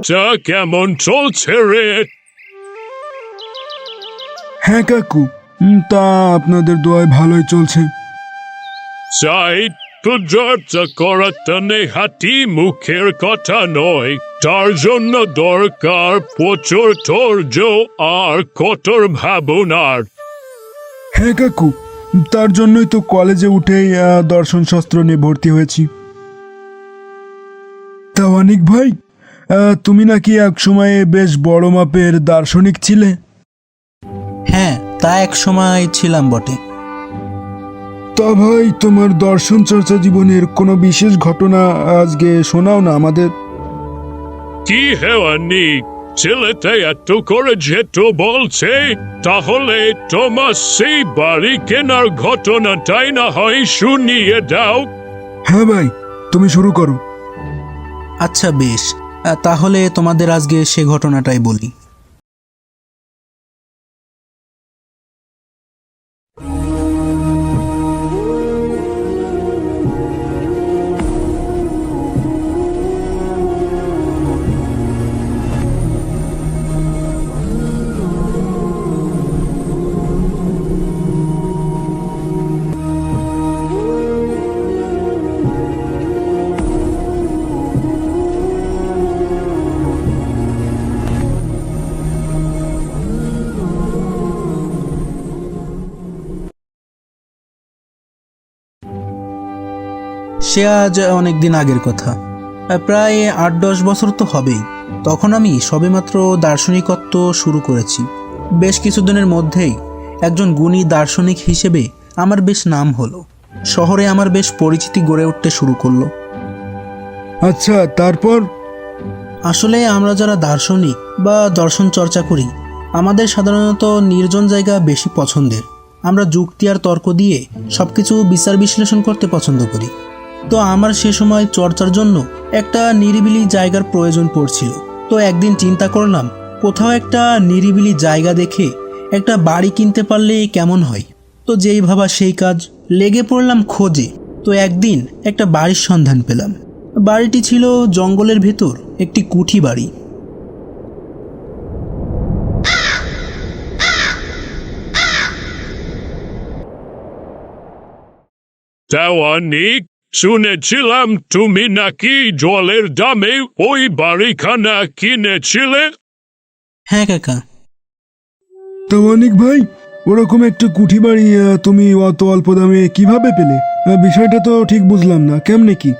তা কেমন চলছে রে? হ্যাঁ কাকু, তা আপনাদের দোয়ায় ভালোই চলছে। চাই তো চর্চা করাটা নেহাতি মুখের কথা নয়, তার জন্য দরকার প্রচুর ধৈর্য আর কঠোর ভাবনার। হ্যাঁ কাকু, তার জন্যই তো কলেজে উঠেই দর্শন শাস্ত্র নিয়ে ভর্তি হয়েছি। তা অনিক ভাই, তুমি নাকি এক সময়ে বেশ বড় মাপের দার্শনিক ছিলে? হ্যাঁ, তা এক সময় ছিলাম বটে। তা ভাই, তোমার দর্শন চর্চা জীবনের কোনো বিশেষ ঘটনা আজকে শোনাও না আমাদের। কি হেওয়ানি, ছেলেটা এত করে যেহেতু বলছে, তাহলে তোমার সেই বাড়ি কেনার ঘটনাটাই না হয় শুনিয়ে দাও। হ্যাঁ ভাই, তুমি শুরু করো। আচ্ছা বেশ, তাহলে তোমাদের আজকে সে ঘটনাটাই বলি। সে আজ অনেকদিন আগের কথা, প্রায় ৮-১০ বছর তো হবেই। তখন আমি সবেমাত্র দার্শনিকত্ব শুরু করেছি। বেশ কিছুদিনের মধ্যেই একজন গুণী দার্শনিক হিসেবে আমার বেশ নাম হলো। শহরে আমার বেশ পরিচিতি গড়ে উঠতে শুরু করলো। আচ্ছা, তারপর? আসলে আমরা যারা দার্শনিক বা দর্শন চর্চা করি, আমাদের সাধারণত নির্জন জায়গা বেশি পছন্দের। আমরা যুক্তি আর তর্ক দিয়ে সবকিছু বিচার বিশ্লেষণ করতে পছন্দ করি। তো আমার সে সময় চর্চার জন্য একটা নিরিবিলি জায়গার প্রয়োজন পড়ছিল। তো একদিন চিন্তা করলাম, কোথাও একটা নিরিবিলি জায়গা দেখে একটা বাড়ি কিনতে পারলে কেমন হয়। তো যেই ভাবা সেই কাজ, লেগে পড়লাম খোঁজে। তো একদিন একটা বাড়ির সন্ধান পেলাম। বাড়িটি ছিল জঙ্গলের ভেতর একটি কুঠি বাড়ি। দেওয়ানিক, শুনেছিলাম তুমি নাকি জলের দামে ওই বাড়িখানা কিনেছিলে। হ্যাঁ কাকা। তো অনিক ভাই, ওরকম একটা কুঠি বাড়ি তুমি অত অল্প দামে কিভাবে পেলে? বিষয়টা তো ঠিক বুঝলাম না, কেমনে কি?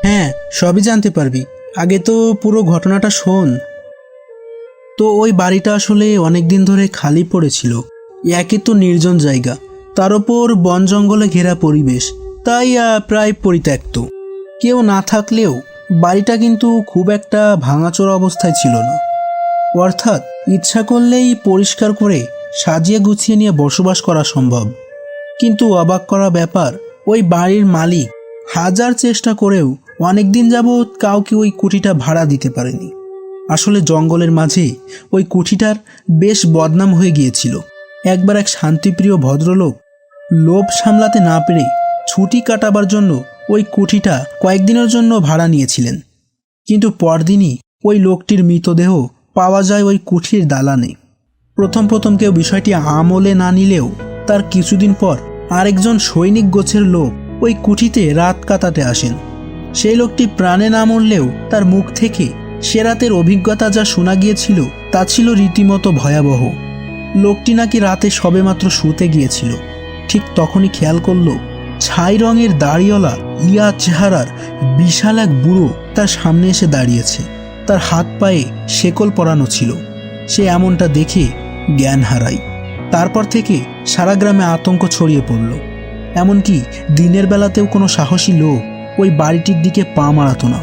হ্যাঁ, সবই জানতে পারবি, আগে তো পুরো ঘটনাটা শোন। তো ওই বাড়িটা আসলে অনেক দিন ধরে খালি পড়েছিল। একে তো নির্জন জায়গা, তার ওপর বন জঙ্গলে ঘেরা পরিবেশ, তাই প্রায় পরিত্যক্ত। কেউ না থাকলেও বাড়িটা কিন্তু খুব একটা ভাঙাচোরা অবস্থায় ছিল না। অর্থাৎ ইচ্ছা করলেই পরিষ্কার করে সাজিয়ে গুছিয়ে নিয়ে বসবাস করা সম্ভব। কিন্তু অবাক করা ব্যাপার, ওই বাড়ির মালিক হাজার চেষ্টা করেও অনেকদিন যাবৎ কাউকে ওই কুঠিটা ভাড়া দিতে পারেনি। আসলে জঙ্গলের মাঝে ওই কুঠিটার বেশ বদনাম হয়ে গিয়েছিল। একবার এক শান্তিপ্রিয় ভদ্রলোক লোভ সামলাতে না পেরে ছুটি কাটাবার জন্য ওই কুঠিটা কয়েকদিনের জন্য ভাড়া নিয়েছিলেন। কিন্তু পরদিনই ওই লোকটির মৃতদেহ পাওয়া যায় ওই কুঠির দালানে। প্রথম প্রথম কেউ বিষয়টি আমলে না নিলেও তার কিছুদিন পর আরেকজন সৈনিক গোছের লোক ওই কুঠিতে রাত কাটাতে আসেন। সেই লোকটি প্রাণে না মরলেও তার মুখ থেকে সে রাতের অভিজ্ঞতা যা শোনা গিয়েছিল তা ছিল রীতিমতো ভয়াবহ। লোকটি নাকি রাতে সবেমাত্র শুতে গিয়েছিল, ঠিক তখনই খেয়াল করল ছাই রঙের দাড়িওয়ালা ইয়া চেহারার বিশাল এক বুড়ো তার সামনে এসে দাঁড়িয়েছে। তার হাত পায়ে শেকল পরানো ছিল। সে এমনটা দেখে জ্ঞান হারায়। তারপর থেকে সারা গ্রামে আতঙ্ক ছড়িয়ে পড়ল। এমনকি দিনের বেলাতেও কোনো সাহসী লোক ওই বাড়িটির দিকে পা মারাতো না।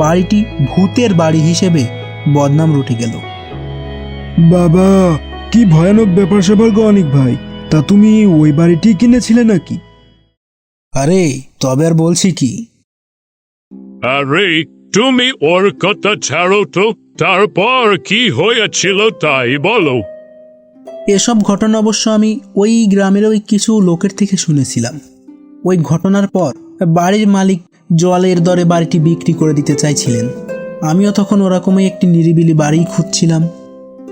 বাড়িটি ভূতের বাড়ি হিসেবে বদনাম রটে গেল। বাবা, কি ভয়ানক ব্যাপার স্যাপার গো অনিক ভাই। তা তুমি ওই বাড়িটি কিনেছিলে নাকি? আরে তবে আর বলছি কি। আরে তুমি ওর কথা ছাড়ো তো, তারপর কি হয়েছিল তাই বলো। এসব ঘটনা অবশ্য আমি ওই গ্রামের ওই কিছু লোকের থেকে শুনেছিলাম। ওই ঘটনার পর বাড়ির মালিক জলের দরে বাড়িটি বিক্রি করে দিতে চাইছিলেন। আমিও তখন ওরকমই একটি নিরিবিলি বাড়ি খুঁজছিলাম।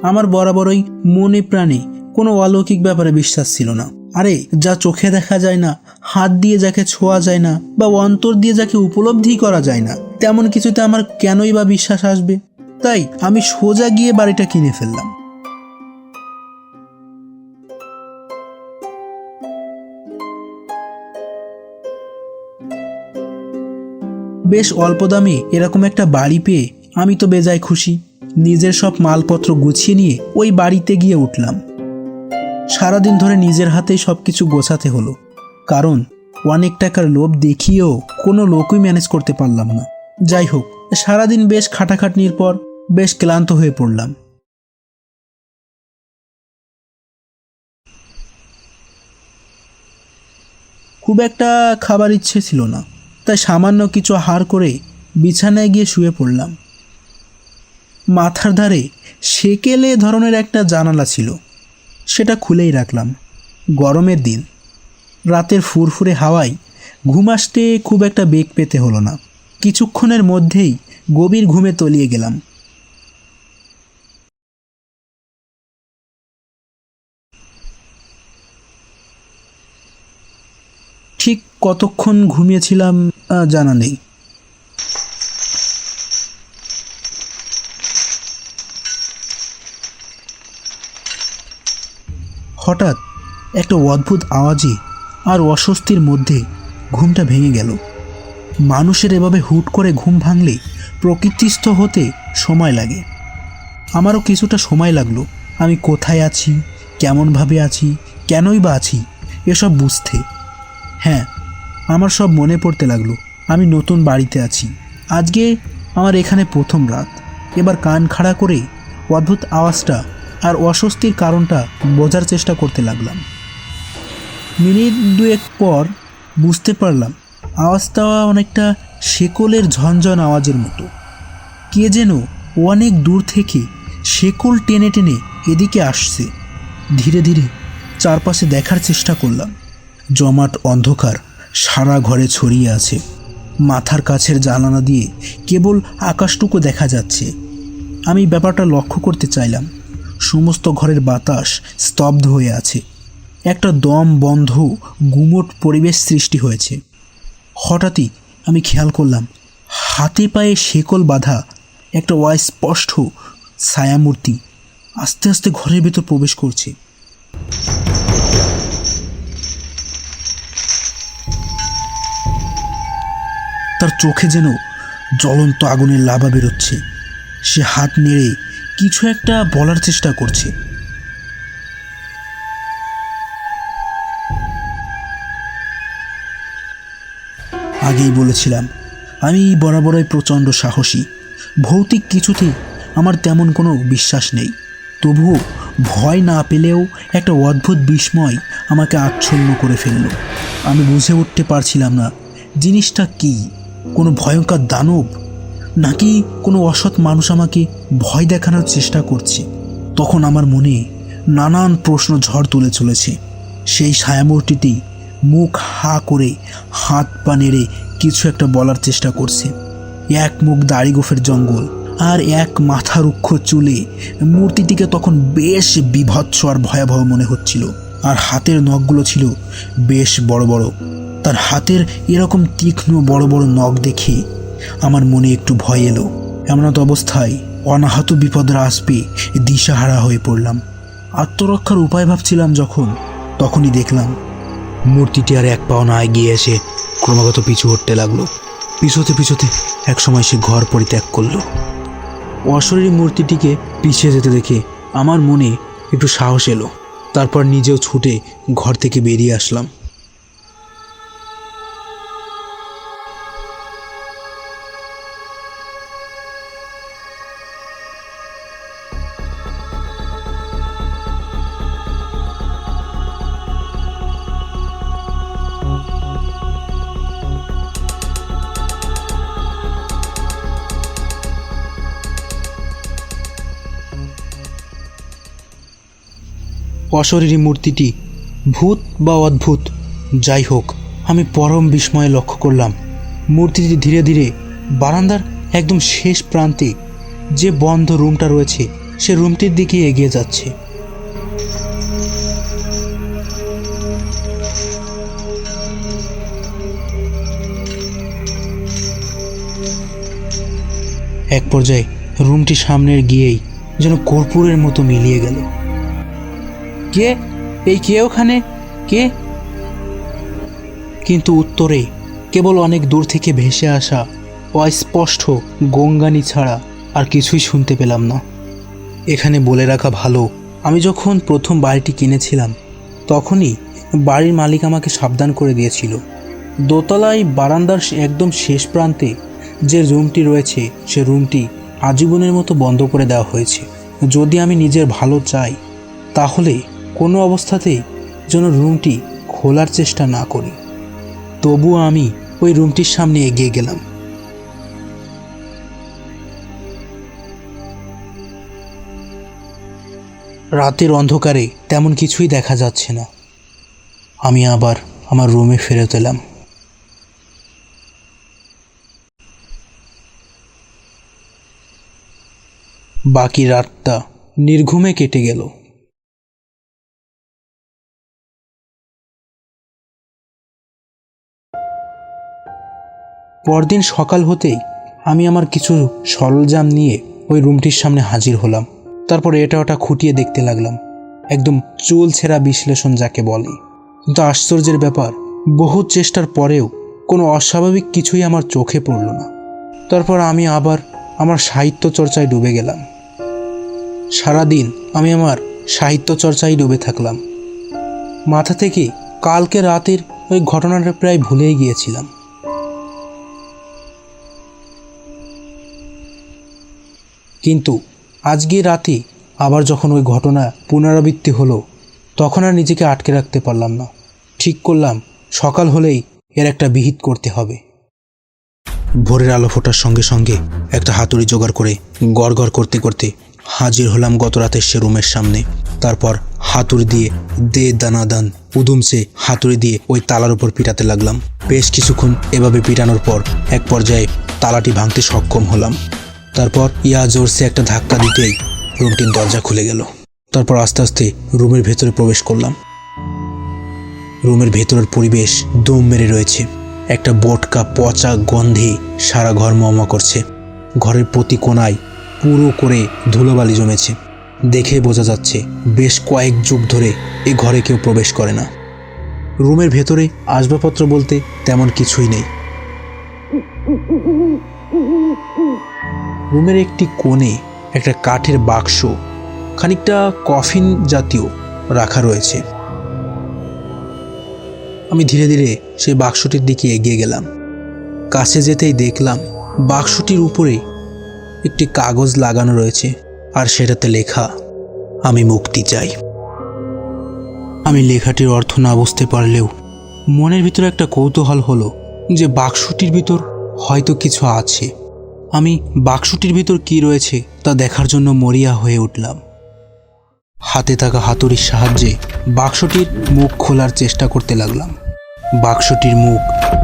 আমার বরাবরই মনে প্রাণে কোনো অলৌকিক ব্যাপারে বিশ্বাস ছিল না। আরে যা চোখে দেখা যায় না, হাত দিয়ে যাকে ছোঁয়া যায় না, বা অন্তর দিয়ে যাকে উপলব্ধি করা যায় না, তেমন কিছুতে আমার কেনই বা বিশ্বাস আসবে? তাই আমি সোজা গিয়ে বাড়িটা কিনে ফেললাম। বেশ অল্প দামে এরকম একটা বাড়ি পেয়ে আমি তো বেজায় খুশি। নিজের সব মালপত্র গুছিয়ে নিয়ে ওই বাড়িতে গিয়ে উঠলাম। সারাদিন ধরে নিজের হাতেই সব কিছু গোছাতে হলো, কারণ অনেক টাকার লোভ দেখিয়েও কোনো লোকই ম্যানেজ করতে পারলাম না। যাই হোক, সারাদিন বেশ খাটাখাটনির পর বেশ ক্লান্ত হয়ে পড়লাম। খুব একটা খাবার ইচ্ছে ছিল না, তাই সামান্য কিছু আহার করে বিছানায় গিয়ে শুয়ে পড়লাম। মাথার ধারে সেকেলে ধরনের একটা জানালা ছিল, সেটা খুলেই রাখলাম। গরমের দিন, রাতের ফুরফুরে হাওয়ায় ঘুম আসতে খুব একটা বেগ পেতে হলো না। কিছুক্ষণের মধ্যেই গভীর ঘুমে তলিয়ে গেলাম। ঠিক কতক্ষণ ঘুমিয়েছিলাম জানা নেই। হঠাৎ একটা অদ্ভুত আওয়াজে আর অস্বস্তির মধ্যে ঘুমটা ভেঙে গেল। মানুষের এভাবে হুট করে ঘুম ভাঙলে প্রকৃতিস্থ হতে সময় লাগে। আমারও কিছুটা সময় লাগলো আমি কোথায় আছি, কেমনভাবে আছি, কেনই বা আছি এসব বুঝতে। হ্যাঁ, আমার সব মনে পড়তে লাগলো। আমি নতুন বাড়িতে আছি, আজকে আমার এখানে প্রথম রাত। এবার কান খাড়া করে অদ্ভুত আওয়াজটা আর অস্বস্তির কারণটা বোঝার চেষ্টা করতে লাগলাম। মিনিট দুয়েক পর বুঝতে পারলাম আওয়াজটা অনেকটা শেকলের ঝনঝন আওয়াজের মতো। কে যেন অনেক দূর থেকে শেকল টেনে টেনে এদিকে আসছে। ধীরে ধীরে চারপাশে দেখার চেষ্টা করলাম। জমাট অন্ধকার সারা ঘরে ছড়িয়ে আছে। মাথার কাছের জানালা দিয়ে কেবল আকাশটুকু দেখা যাচ্ছে। আমি ব্যাপারটা লক্ষ্য করতে চাইলাম। সমস্ত ঘরের বাতাস স্তব্ধ হয়ে আছে। একটা দম বন্ধ গুমোট পরিবেশ সৃষ্টি হয়েছে। হঠাৎই আমি খেয়াল করলাম হাতে পায়ে শেকল বাঁধা একটা অস্পষ্ট ছায়ামূর্তি আস্তে আস্তে ঘরের ভেতর প্রবেশ করছে। তার চোখে যেন জ্বলন্ত আগুনের লাভা বেরোচ্ছে। সে হাত নেড়ে কিছু একটা বলার চেষ্টা করছে। আগেই বলেছিলাম আমি বরাবরই প্রচণ্ড সাহসী। ভৌতিক কিছুতে আমার তেমন কোনো বিশ্বাস নেই, তবুও ভয় না পেলেও একটা অদ্ভুত বিস্ময় আমাকে আচ্ছন্ন করে ফেলল। আমি বুঝে উঠতে পারছিলাম না জিনিসটা কি, কোনো ভয়ঙ্কর দানব নাকি কোনো অসৎ মানুষ আমাকে ভয় দেখানোর চেষ্টা করছে। তখন আমার মনে নানান প্রশ্ন ঝড় তুলে চলেছে। সেই ছায়ামূর্তিটি মুখ হা করে হাত পা নেড়ে কিছু একটা বলার চেষ্টা করছে। এক মুখ দাড়ি গোফের জঙ্গল আর এক মাথা রুক্ষ চুলে মূর্তিটিকে তখন বেশ বিভৎস আর ভয়াবহ মনে হচ্ছিল। আর হাতের নখগুলো ছিল বেশ বড় বড়। তার হাতের এরকম তীক্ষ্ণ বড় বড় নখ দেখে আমার মনে একটু ভয় এলো। এমনত অবস্থায় অনাহত বিপদরা আসবে দিশাহারা হয়ে পড়লাম। আত্মরক্ষার উপায় ভাবছিলাম যখন, তখনই দেখলাম মূর্তিটি আর এক পাও না এগিয়ে এসে ক্রমাগত পিছু হটতে লাগলো। পিছোতে পিছোতে একসময় সে ঘর পরিত্যাগ করলো। অশরীরী মূর্তিটিকে পিছিয়ে যেতে দেখে আমার মনে একটু সাহস এলো। তারপর নিজেও ছুটে ঘর থেকে বেরিয়ে আসলাম। অশরীরী মূর্তিটি ভূত বা অদ্ভুত যাই হোক, আমি পরম বিস্ময়ে লক্ষ্য করলাম মূর্তিটি ধীরে ধীরে বারান্দার একদম শেষ প্রান্তে যে বন্ধ রুমটা রয়েছে সে রুমটির দিকে এগিয়ে যাচ্ছে। এক পর্যায়ে রুমটি সামনের গিয়েই যেন কর্পূরের মতো মিলিয়ে গেল। কে? এই কে ওখানে? কে? কিন্তু উত্তরে কেবল অনেক দূর থেকে ভেসে আসা অস্পষ্ট গঙ্গানি ছাড়া আর কিছুই শুনতে পেলাম না। এখানে বলে রাখা ভালো, আমি যখন প্রথম বাড়িটি কিনেছিলাম তখনই বাড়ির মালিক আমাকে সাবধান করে দিয়েছিল, দোতলায় বারান্দার একদম শেষ প্রান্তে যে রুমটি রয়েছে সে রুমটি আজীবনের মতো বন্ধ করে দেওয়া হয়েছে। যদি আমি নিজের ভালো চাই তাহলে কোনো অবস্থাতেই যেন রুমটি খোলার চেষ্টা না করি। তবুও আমি ওই রুমটির সামনে এগিয়ে গেলাম। রাতের অন্ধকারে তেমন কিছুই দেখা যাচ্ছে না। আমি আবার আমার রুমে ফেরত এলাম। বাকি রাতটা নির্ঘুমে কেটে গেল। পরদিন সকাল হতেই আমি আমার কিছু সরঞ্জাম নিয়ে ওই রুমটির সামনে হাজির হলাম। তারপর এটা ওটা খুঁটিয়ে দেখতে লাগলাম, একদম চুল ছেঁড়া বিশ্লেষণ যাকে বলে। কিন্তু আশ্চর্যের ব্যাপার, বহু চেষ্টার পরেও কোনো অস্বাভাবিক কিছুই আমার চোখে পড়ল না। তারপর আমি আবার আমার সাহিত্য চর্চায় ডুবে গেলাম। সারাদিন আমি আমার সাহিত্য চর্চায় ডুবে থাকলাম। মাথা থেকে কালকে রাতের ওই ঘটনাটা প্রায় ভুলেই গিয়েছিলাম। কিন্তু আজকে রাতে আবার যখন ওই ঘটনা পুনরাবৃত্তি হলো তখন আর নিজেকে আটকে রাখতে পারলাম না। ঠিক করলাম সকাল হলেই এর একটা বিহিত করতে হবে। ভোরের আলো ফোটার সঙ্গে সঙ্গে একটা হাতুড়ি জোগাড় করে গড়গড় করতে করতে হাজির হলাম গত রাতের সে রুমের সামনে। তারপর হাতুড়ি দিয়ে দে দানাদান উদুমসে হাতুড়ি দিয়ে ওই তালার উপর পিটাতে লাগলাম। বেশ কিছুক্ষণ এভাবে পিটানোর পর এক পর্যায়ে তালাটি ভাঙতে সক্ষম হলাম। তারপর ইয়া জোরসে একটা ধাক্কা দিতেই রুমটির দরজা খুলে গেল। তারপর আস্তে আস্তে রুমের ভেতরে প্রবেশ করলাম। রুমের ভেতরের পরিবেশ দম মেরে রয়েছে। একটা বোটকা পচা গন্ধে সারা ঘর মমা করছে। ঘরের প্রতি কোণায় পুরো করে ধুলোবালি জমেছে। দেখে বোঝা যাচ্ছে বেশ কয়েক যুগ ধরে এ ঘরে কেউ প্রবেশ করে না। রুমের ভেতরে আসবাবপত্র বলতে তেমন কিছুই নেই। রুমের একটি কোণে একটা কাঠের বাক্স, খানিকটা কফিন জাতীয় রাখা রয়েছে। আমি ধীরে ধীরে সেই বাক্সটির দিকে এগিয়ে গেলাম। কাছে যেতেই দেখলাম বাক্সটির উপরে একটি কাগজ লাগানো রয়েছে, আর সেটাতে লেখা, আমি মুক্তি চাই। আমি লেখাটির অর্থ না বুঝতে পারলেও মনের ভিতরে একটা কৌতূহল হলো যে বাক্সটির ভিতর হয়তো কিছু আছে। আমি বাক্সটির ভিতর কি রয়েছে তা দেখার জন্য মরিয়া হয়ে উঠলাম। হাতে থাকা হাতুড়ির সাহায্যে বাক্সটির মুখ খোলার চেষ্টা করতে লাগলাম। বাক্সটির মুখ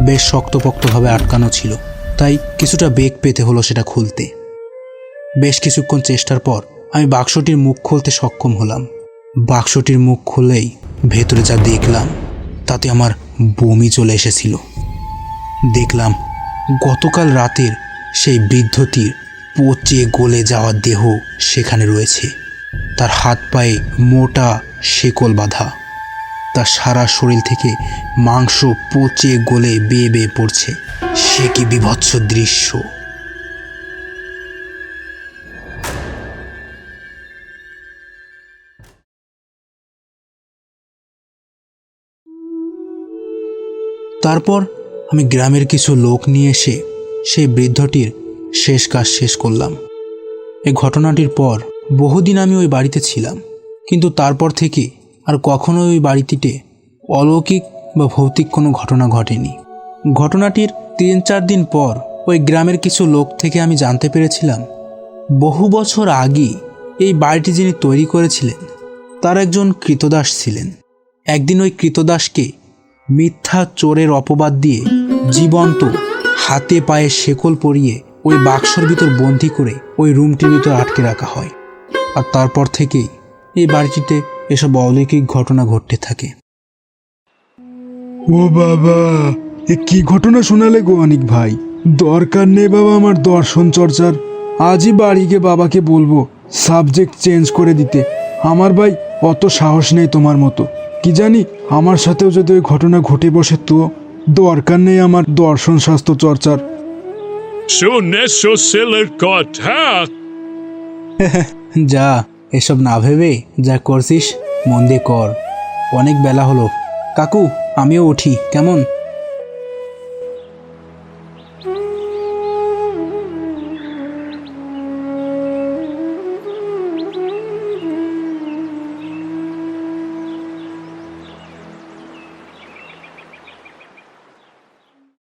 বেশ শক্তপোক্তভাবে আটকানো ছিল, তাই কিছুটা বেগ পেতে হলো সেটা খুলতে। বেশ কিছুক্ষণ চেষ্টার পর আমি বাক্সটির মুখ খুলতে সক্ষম হলাম। বাক্সটির মুখ খুলেই ভেতরে যা দেখলাম তাতে আমার বমি চলে এসেছিল। দেখলাম গতকাল রাতের সেই বৃদ্ধটির পচে গলে যাওয়া দেহ সেখানে রয়েছে। তার হাত পায়ে মোটা শেকল বাঁধা। তার সারা শরীর থেকে মাংস পচে গলে বেয়ে বেয়ে পড়ছে। সে কি বীভৎস দৃশ্য! তারপর আমি গ্রামের কিছু লোক নিয়ে এসে সেই বৃদ্ধটির শেষ কাজ শেষ করলাম। এই ঘটনাটির পর বহুদিন আমি ওই বাড়িতে ছিলাম, কিন্তু তারপর থেকে আর কখনো ওই বাড়িটিতে অলৌকিক বা ভৌতিক কোনো ঘটনা ঘটেনি। ঘটনাটির 3-4 দিন পর ওই গ্রামের কিছু লোক থেকে আমি জানতে পেরেছিলাম বহু বছর আগে এই বাড়িটি যিনি তৈরি করেছিলেন তার একজন কৃতদাস ছিলেন। একদিন ওই কৃতদাসকে মিথ্যা চোরের অপবাদ দিয়ে জীবন্ত হাতে পায়ে শেকল পরিয়ে ওই বাক্সর ভিতর বন্দি করে ওই রুমটির ভিতর আটকে রাখা হয়। আর তারপর থেকেই এই বাড়িটিতে এসব অলৌকিক ঘটনা ঘটতে থাকে। ও বাবা, এ কি ঘটনা শোনালে গো অনিক ভাই? দরকার নেই বাবা আমার দর্শন চর্চার। আজই বাড়ি গিয়ে বাবাকে বলবো সাবজেক্ট চেঞ্জ করে দিতে। আমার ভাই অত সাহস নেই তোমার মতো। কি জানি আমার সাথেও যদি ওই ঘটনা ঘটে বসে, তো দরকার নেই আমার দর্শন শাস্ত্র চর্চার। শুনেছো ছেলের কথা? যা, এসব না ভেবে যা করছিস মন দিয়ে কর। অনেক বেলা হলো কাকু, আমিও উঠি কেমন?